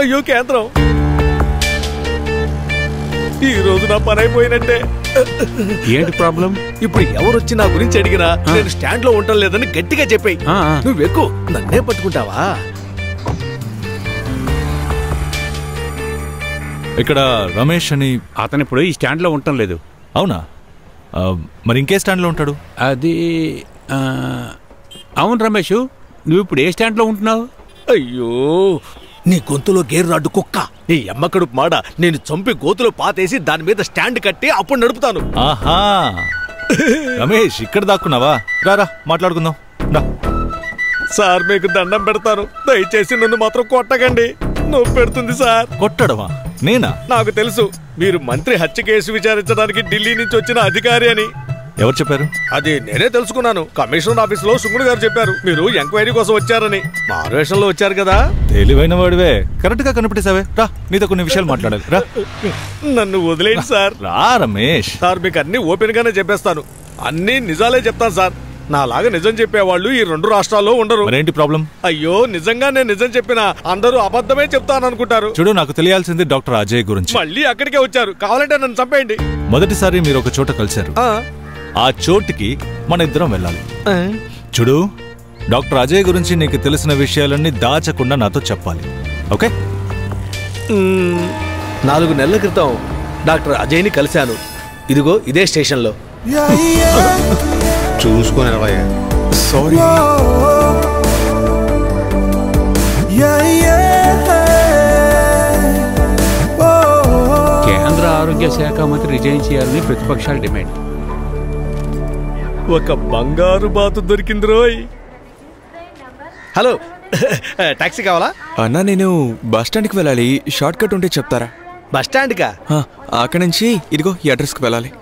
అయ్యో కేంద్రం, ఈ రోజు నా పని అయిపోయినట్టే. ఏంటి ప్రాబ్లం? ఇప్పుడు ఎవరు వచ్చి నా గురించి అడిగినా నేను స్టాండ్ లో ఉండటం లేదని గట్టిగా చెప్పాయి. నువ్వు ఎక్కువ నన్నే పట్టుకుంటావా? ఇక్కడ రమేష్ అని అతను ఇప్పుడు ఈ స్టాండ్ లో ఉండటం లేదు. అవునా? మరి ఇంకే స్టాండ్ లో ఉంటాడు? అది అవును రమేష్, నువ్వు ఇప్పుడు ఏ స్టాండ్ లో ఉంటున్నావు? అయ్యో, నీ గొంతులో గేరు రాడ్డు కుక్క, నీ అమ్మ కడుపు మాడ, నేను చంపి గోతులో పాతేసి దాని మీద స్టాండ్ కట్టి అప్పుడు నడుపుతాను. ఆహా, రమేష్ ఇక్కడ దాక్కున్నావా? రారా మాట్లాడుకుందాం. సార్ మీకు దండం పెడతాను, దయచేసి నన్ను మాత్రం కొట్టకండి, నొప్పి పెడుతుంది సార్. కొట్టడమా? నేనా? నాకు తెలుసు మీరు మంత్రి హత్య కేసు విచారించడానికి ఢిల్లీ నుంచి వచ్చిన అధికారి అని. ఎవరు చెప్పారు? అది నేనే తెలుసుకున్నాను. కమిషనర్ ఆఫీస్ లో సుంగుడు గారు చెప్పారు మీరు ఎంక్వైరీ కోసం వచ్చారని. మారువేషంలో వచ్చారు కదా. తెలివైన వాడివే, కరెక్ట్ గా కనిపెట్టేసావే. రా, నీతో కొన్ని విషయాలు మాట్లాడాలి. రా. నన్ను వదిలేండి సార్. రా రమేష్. సార్ మీకు అన్ని ఓపెన్ గానే చెప్పేస్తాను, అన్ని నిజాలే చెప్తాను సార్. నాలాగా నిజం చెప్పేవాళ్ళు ఈ 2 రాష్ట్రాల్లో ఉండరు. మరేంటి ప్రాబ్లం? అయ్యో, నిజంగా నేను నిజం చెప్పినా అందరూ అబద్ధమే చెప్తాను అనుకుంటారు. చూడు, నాకు తెలియాల్సింది డాక్టర్ అజయ్ గురించి. మళ్ళీ అక్కడికే వచ్చారు, కావాలంటే నన్ను చంపేయండి. మొదటిసారి మీరు ఒక చోట కలిశారు, ఆ చోటుకి మన ఇద్దరం వెళ్ళాలి. చూడు, డాక్టర్ అజయ్ గురించి నీకు తెలిసిన విషయాలన్నీ దాచకుండా నాతో చెప్పాలి, ఓకే? 4 నెలల క్రితం డాక్టర్ అజయ్ని కలిశాను, ఇదిగో ఇదే స్టేషన్లో. చూసుకొని సారీ. కేంద్ర ఆరోగ్య శాఖ మంత్రి రిజైన్ చేయాలని ప్రతిపక్షాల డిమాండ్. ఒక బంగారు బాతు దొరికింది రోయ్. హలో, టాక్సీ కావాలా? అన్నా, నేను బస్ స్టాండ్కి వెళ్ళాలి, షార్ట్ కట్ ఉంటే చెప్తారా? బస్ స్టాండ్కా? అక్కడి నుంచి ఇదిగో ఈ అడ్రస్కి వెళ్ళాలి.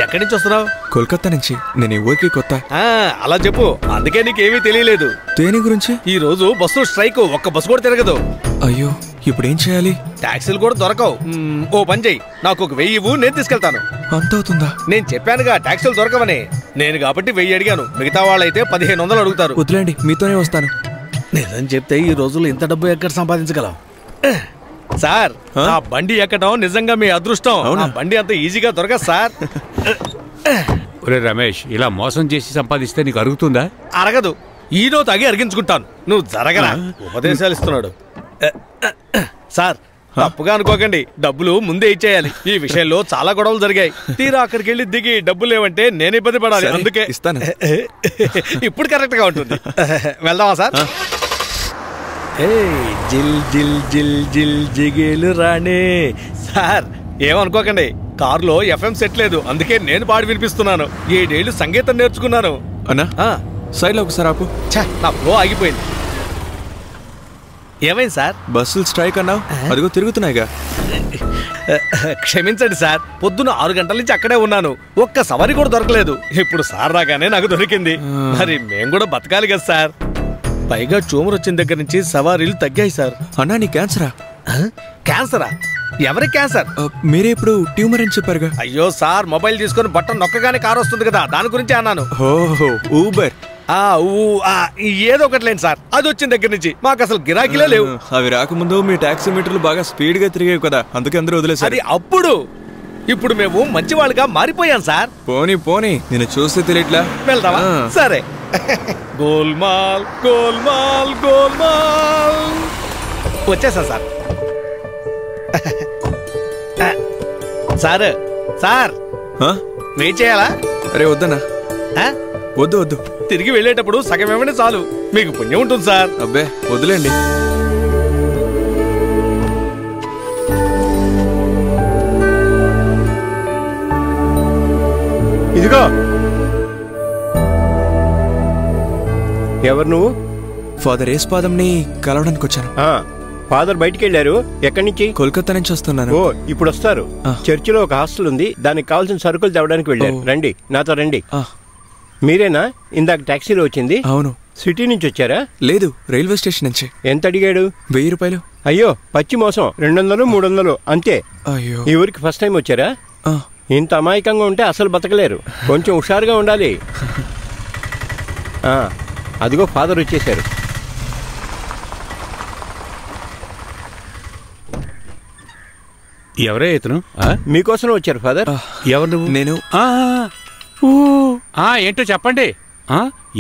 ఎక్కడి నుంచి వస్తున్నావు? కోల్కతా నుంచి. నేను ఈ ఊరికి కొత్త. అలా చెప్పు, అందుకే నీకేమీ తెలియలేదు. దేని గురించి? ఈ రోజు బస్సు స్ట్రైక్, ఒక్క బస్సు కూడా తిరగదు. అయ్యో, ఇప్పుడు ఏం చేయాలి? టాక్సీలు కూడా దొరకవు. ఓ పని చెయ్యి, నాకు ఒక 1000 ఇవ్వు, నేను తీసుకెళ్తాను. అంత అవుతుందా? నేను చెప్పానుగా టాక్సీలు దొరకవని. నేను కాబట్టి 1000 అడిగాను, మిగతా వాళ్ళైతే 1500 అడుగుతారు. వదిలేండి, మీతోనే వస్తాను. నిజం చెప్తే ఈ రోజుల్లో ఇంత డబ్బు ఎక్కడ సంపాదించగలం? సార్, ఆ బండి ఎక్కడం నిజంగా మీ అదృష్టం. ఆ బండి అంత ఈజీగా దొరకదు సార్. ఒరే రమేష్, ఇలా మోసం చేసి సంపాదిస్తే నీకు అరుగుతుందా? అరగదు, ఈనో తాగి అరిగించుకుంటాను. నువ్వు జరగరా, ఉపదేశాలు ఇస్తున్నాడు. సార్, తప్పుగా అనుకోకండి, డబ్బులు ముందే ఇచ్చేయాలి. ఈ విషయంలో చాలా గొడవలు జరిగాయి. తీరా అక్కడికి వెళ్ళి దిగి డబ్బులు లేవంటే నేను ఇబ్బంది పడాలి, అందుకే ఇస్తాను. ఇప్పుడు కరెక్ట్ గా ఉంటుంది. వెళ్దామా సార్? జిల్ జిల్ జిల్ జిల్ జిగేలు రాణే. సార్, ఏమనుకోకండి, కారులో FM సెట్ లేదు, అందుకే నేను పాడి వినిపిస్తున్నాను. 7 ఏళ్ళు సంగీతం నేర్చుకున్నాను. అన్నా, సైడ్ లో ఒకసారి ఆపు. నా ఫ్లో ఆగిపోయింది. ఏమైంది సార్? బస్సులు స్ట్రైక్ అన్నావు, అదిగో తిరుగుతున్నాయిగా. క్షమించండి సార్, పొద్దున 6 గంటల నుంచి అక్కడే ఉన్నాను, ఒక్క సవారీ కూడా దొరకలేదు. ఇప్పుడు సార్ రాగానే నాకు దొరికింది. మరి మేము కూడా బతకాలి కదా సార్. పైగా ట్యూమర్ వచ్చిన దగ్గర నుంచి సవారీలు తగ్గాయి సార్. అన్నా, నీ క్యాన్సరా? క్యాన్సరా? ఎవరి క్యాన్సర్? మీరే ఇప్పుడు ట్యూమర్ అని చెప్పారుగా. అయ్యో సార్, మొబైల్ తీసుకొని బటన్ నొక్కగానే కారు వస్తుంది కదా, దాని గురించి అన్నాను. ఓహో, ఊబర్. ఏదో ఒకటి లేండి సార్, అది వచ్చిన దగ్గర నుంచి మాకు అసలు గిరాకీలే లేవు. అవి రాకముందు మీ టాక్సీ మీటర్లు బాగా స్పీడ్ గా తిరిగాయి కదా, అందుకే అందరూ వదిలేసారు. అది అప్పుడు. ఇప్పుడు మేము మంచి వాళ్ళుగా మారిపోయాం సార్. పోనీ పోనీ, నేను చూస్తే తెలియట్లా. వెళ్దామా? సరే. గోల్మాల్ గోల్మాల్ గోల్మాల్. వచ్చేసా సార్. సార్ సార్, వెయిట్ చేయాలా? అరే వద్దనా. వద్దు వద్దు, తిరిగి వెళ్ళేటప్పుడు సగం ఏమంటే చాలు, మీకు పుణ్యం ఉంటుంది సార్. అబ్బే వదిలేండి. ఇదిగో, ఎవరు నువ్వు? ఫాదర్ యేసుపాదంని కలవడానికి వచ్చాను. ఫాదర్ బయటికి వెళ్ళారు. ఎక్కడి నుంచి? కోల్కతా నుంచి వస్తున్నాను. ఓ, ఇప్పుడు వస్తారు. చర్చిలో ఒక హాస్టల్ ఉంది, దానికి కావాల్సిన సరుకులు తేవడానికి వెళ్ళారు. రండి, నాతో రండి. మీరేనా ఇందాక టాక్సీలో వచ్చింది? అవును. సిటీ నుంచి వచ్చారా? లేదు, రైల్వే స్టేషన్ నుంచి. ఎంత అడిగాడు? 1000 రూపాయలు. అయ్యో, పచ్చి మోసం. 200 300 అంతే. అయ్యో, ఈ ఊరికి ఫస్ట్ టైం వచ్చారా? ఇంత అమాయకంగా ఉంటే అసలు బతకలేరు. కొంచెం హుషారుగా ఉండాలి. అదిగో ఫాదర్ వచ్చేసారు. ఎవరే ఇతను? మీకోసం వచ్చారు ఫాదర్. ఎవరు నువ్వు? నేను ఏంటో చెప్పండి.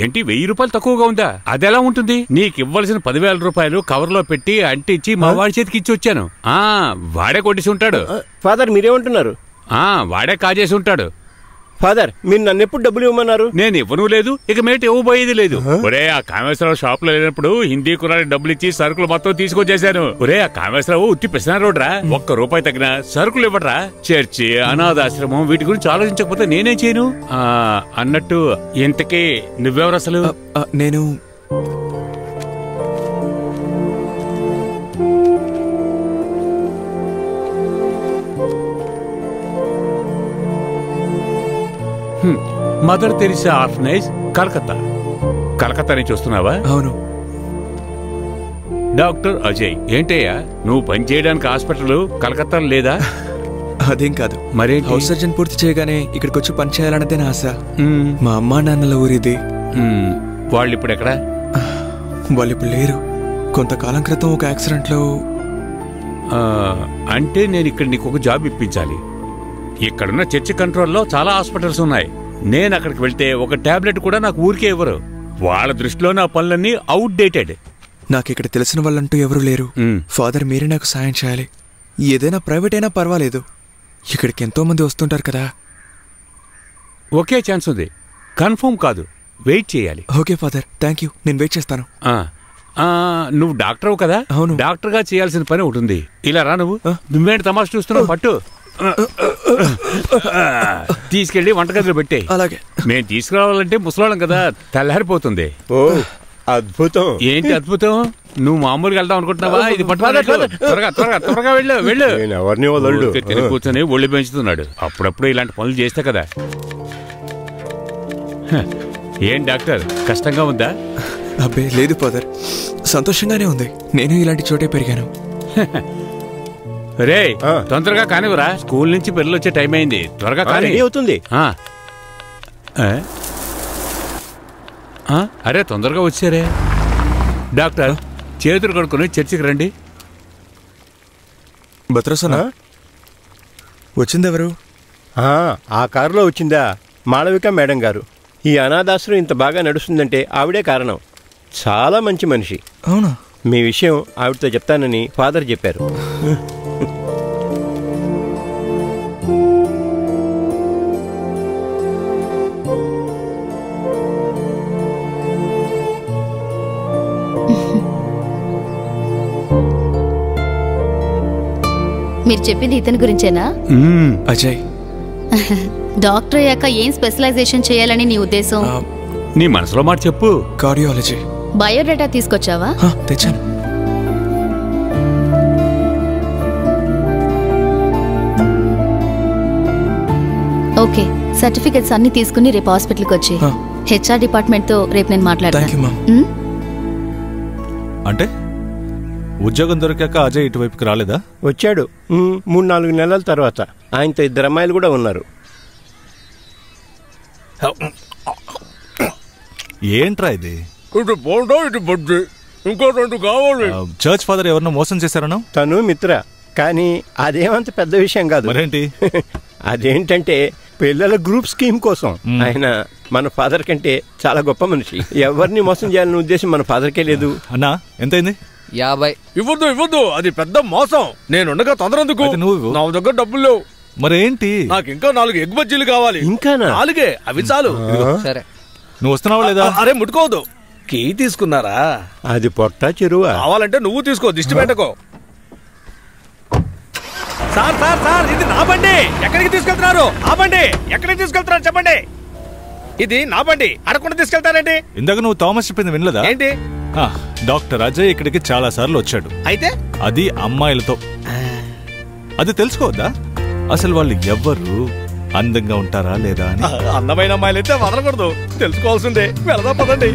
ఏంటి 1000 రూపాయలు తక్కువగా ఉందా? అదెలా ఉంటుంది? నీకు ఇవ్వాల్సిన 10,000 రూపాయలు కవర్లో పెట్టి అంటించి మా వాడి చేతికి ఇచ్చి వచ్చాను. వాడే కొట్టేసి ఉంటాడు. ఫాదర్ మీరేమంటున్నారు? వాడే కాజేసి ఉంటాడు. ఫాదర్ మీరు నన్ను ఎప్పుడు డబ్బులు ఇవ్వమన్నారు? నేను ఇవ్వను లేదు, ఇక మేట ఇవ్వబోయేది లేదు. ఒరే ఆ కామేశ్వరరావు షాప్ లో లేనప్పుడు హిందీ కురాని డబ్బులు ఇచ్చి సరుకులు మొత్తం తీసుకొచ్చేసాను. ఒరే ఆ కామేశ్వరరావు ఉత్తి పిసినారోడ్రా, ₹1 తగిన సరుకులు ఇవ్వడ్రా. చర్చి, అనాథాశ్రమం వీటి గురించి ఆలోచించకపోతే నేనేం చేయను? అన్నట్టు ఇంతకీ నువ్వెవరు అసలు? నేను మదర్ తెరిసా ఆర్ఫనేజ్, కలకత్తా నుంచి వస్తున్నావా? అవును. డాక్టర్ అజయ్. ఏంటయ్యా నువ్వు పనిచేయడానికి హాస్పిటల్ కలకత్తాలో లేదా? అదేం కాదు. మరే హౌస్ సర్జన్ పూర్తి చేయగానే ఇక్కడికి వచ్చి పని చేయాలన్నదే నా ఆశ. మా అమ్మా నాన్నల ఊరిది. వాళ్ళు ఇప్పుడు ఎక్కడా? వాళ్ళు ఇప్పుడు లేరు. కొంతకాలం క్రితం ఒక యాక్సిడెంట్ లో. అంటే నేను ఇక్కడ నీకు ఒక జాబ్ ఇప్పించాలి. ఇక్కడున్న చర్చి కంట్రోల్లో చాలా హాస్పిటల్స్ ఉన్నాయి. నేను అక్కడికి వెళ్తే ఒక టాబ్లెట్ కూడా నాకు ఊరికే ఇవ్వరు. వాళ్ళ దృష్టిలో నా పనులన్నీ అవుట్ డేటెడ్. నాకు ఇక్కడ తెలిసిన వాళ్ళంటూ ఎవరు లేరు. ఫాదర్ మీరే నాకు సాయం చేయాలి. ఏదైనా ప్రైవేట్ అయినా పర్వాలేదు. ఇక్కడికి ఎంతో మంది వస్తుంటారు కదా. ఒకే ఛాన్స్ ఉంది, కన్ఫర్మ్ కాదు, వెయిట్ చేయాలి. Okay father, thank you. నేను వెయిట్ చేస్తాను. నువ్వు డాక్టర్ కదా? అవును. డాక్టర్ గా చేయాల్సిన పని ఒకటి ఉంది. ఇలా రా. నువ్వేంటి తమాషా చూస్తున్నావు? పట్టు. తీసుకెళ్లి వంటగదిలో పెట్టే. అలాగే. మేము తీసుకురావాలంటే ముసలాళ్ళం కదా, తెల్లారిపోతుంది. ఓ అద్భుతం. ఏంటి అద్భుతం? నువ్వు మామూలుగా వెళ్దాం అనుకుంటున్నావా? ఇది త్వరగా వెళ్ళు. తిని కూర్చొని ఒళ్ళు పెంచుతున్నాడు. అప్పుడప్పుడు ఇలాంటి పనులు చేస్తే కదా. ఏం డాక్టర్, కష్టంగా ఉందా? అబ్బే లేదు ఫాదర్, సంతోషంగానే ఉంది. నేను ఇలాంటి చోటే పెరిగాను. రే తొందరగా కానివరా, స్కూల్ నుంచి పిల్లలు వచ్చే టైం అయింది. త్వరగా కానీ అవుతుంది. అరే తొందరగా వచ్చారే. డాక్టర్ చేతులు కడుక్కొని చర్చికి రండి. భద్రసనా వచ్చిందెవరు? ఆ కారులో వచ్చిందా మాళవిక మేడం గారు. ఈ అనాథాశ్రమం ఇంత బాగా నడుస్తుందంటే ఆవిడే కారణం. చాలా మంచి మనిషి. అవునా? మీ విషయం ఆవిడతో చెప్తానని ఫాదర్ చెప్పారు. మీరు చెప్పింది ఇతని గురించేనా? అజయ్. డాక్టర్ అయ్యాక ఏం స్పెషలైజేషన్ చేయాలని నీ ఉద్దేశం? నీ మనసులో మాట చెప్పు. కార్డియాలజీ. బయోడేటా తీసుకొచ్చావా? తెచ్చాను. ఓకే, సర్టిఫికెట్స్ అన్ని తీసుకుని రేపు హాస్పిటల్కి వచ్చి హెచ్ఆర్ డిపార్ట్మెంట్ తో రేపు నేను మాట్లాడతాను. అంటే ఉద్యోగం దొరికాక అజయ్ ఇటువైపుకి రాలేదా? వచ్చాడు 3-4 నెలల తర్వాత. ఆయనతో 2 అమ్మాయిలు కూడా ఉన్నారు. ఏంట్రా ఇది? ఇంకో 2 కావాలి. చర్చ్ ఫాదర్ ఎవరినో మోసం చేశారను? తను మిత్ర, కానీ అదేమంత పెద్ద విషయం కాదు. మరేంటి? అదేంటంటే పిల్లల గ్రూప్ స్కీమ్ కోసం. ఆయన మన ఫాదర్ కంటే చాలా గొప్ప మనిషి. ఎవరిని మోసం చేయాలనే ఉద్దేశం మన ఫాదర్కే లేదు. అన్నా ఎంతైంది? 50. ఇవ్వద్దు, అది పెద్ద మోసం. నేనుండగా తొందర ఎందుకు? నా దగ్గర డబ్బులు లేవు. మరేంటి? నాకు ఇంకా 4 ఎగ్ బజ్జీలు కావాలి. ఇంకా 4? అవి చాలు. సరే, నువ్వు వస్తున్నావా లేదా? అరే ముట్టుకోవద్దు. కీ తీసుకున్నారా? అది పొట్ట చెరువా? కావాలంటే నువ్వు తీసుకో, దిష్టి పెట్టకో. సార్ ఇది నా బండి. ఎక్కడికి తీసుకెళ్తున్నారు? ఆ బండి ఎక్కడికి తీసుకెళ్తున్నారు చెప్పండి. ఇది నా బండి, అడగకుండా తీసుకెళ్తారేంటి? ఇందాక నువ్వు థామస్ చెప్పింది వినలేదా? ఏంటి? డాక్టర్ అజయ్ ఇక్కడికి చాలా సార్లు వచ్చాడు. అయితే అది అమ్మాయిలతో. అది తెలుసుకోవద్దా? అసలు వాళ్ళు ఎవ్వరు, అందంగా ఉంటారా లేదా అని. అందమైన అమ్మాయిలైతే వదలకూడదు, తెలుసుకోవాల్సిందే. వెళదాం పదండి.